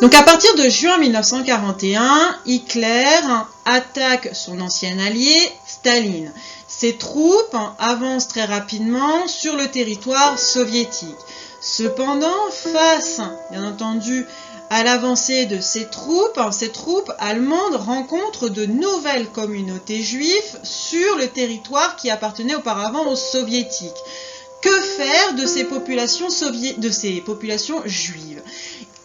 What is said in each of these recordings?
Donc à partir de juin 1941, Hitler attaque son ancien allié, Staline. Ses troupes avancent très rapidement sur le territoire soviétique. Cependant, face, bien entendu, à l'avancée de ces troupes allemandes rencontrent de nouvelles communautés juives sur le territoire qui appartenait auparavant aux soviétiques. Que faire de ces populations juives?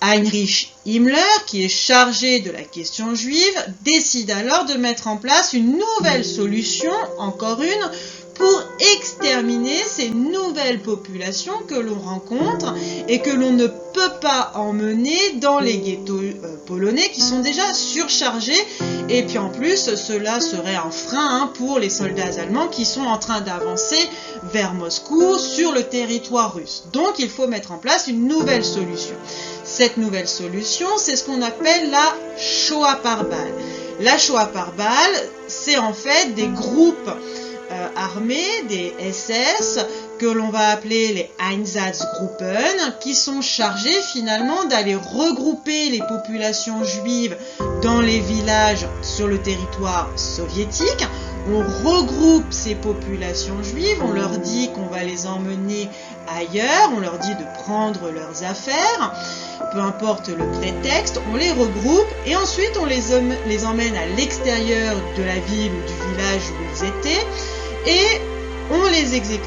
Heinrich Himmler, qui est chargé de la question juive, décide alors de mettre en place une nouvelle solution, encore une, pour exterminer ces nouvelles populations que l'on rencontre et que l'on ne peut pas emmener dans les ghettos polonais qui sont déjà surchargés. Et puis en plus, cela serait un frein pour les soldats allemands qui sont en train d'avancer vers Moscou sur le territoire russe. Donc il faut mettre en place une nouvelle solution. Cette nouvelle solution, c'est ce qu'on appelle la Shoah par balle. La Shoah par balle, c'est en fait des groupes armés, des SS, que l'on va appeler les Einsatzgruppen, qui sont chargés finalement d'aller regrouper les populations juives dans les villages sur le territoire soviétique. On regroupe ces populations juives, on leur dit qu'on va les emmener ailleurs, on leur dit de prendre leurs affaires, peu importe le prétexte, on les regroupe et ensuite on les emmène à l'extérieur de la ville ou du village où ils étaient et on les exécute.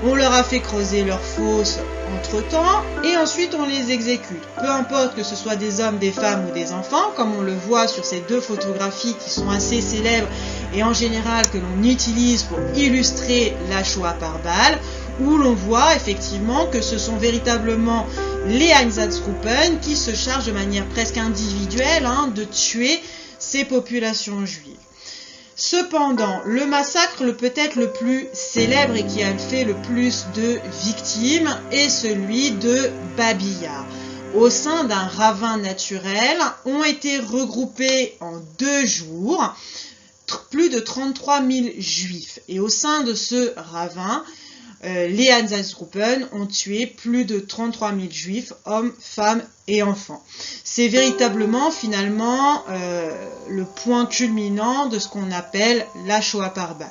On leur a fait creuser leurs fosses entre-temps et ensuite on les exécute. Peu importe que ce soit des hommes, des femmes ou des enfants, comme on le voit sur ces deux photographies qui sont assez célèbres et en général que l'on utilise pour illustrer la Shoah par balle, où l'on voit effectivement que ce sont véritablement les Einsatzgruppen qui se chargent de manière presque individuelle de tuer ces populations juives. Cependant, le massacre peut-être le plus célèbre et qui a fait le plus de victimes est celui de Babi Yar. Au sein d'un ravin naturel, ont été regroupés en 2 jours plus de 33 000 juifs. Et au sein de ce ravin, les Einsatzgruppen ont tué plus de 33 000 juifs, hommes, femmes et enfants. C'est véritablement finalement le point culminant de ce qu'on appelle la Shoah par balle.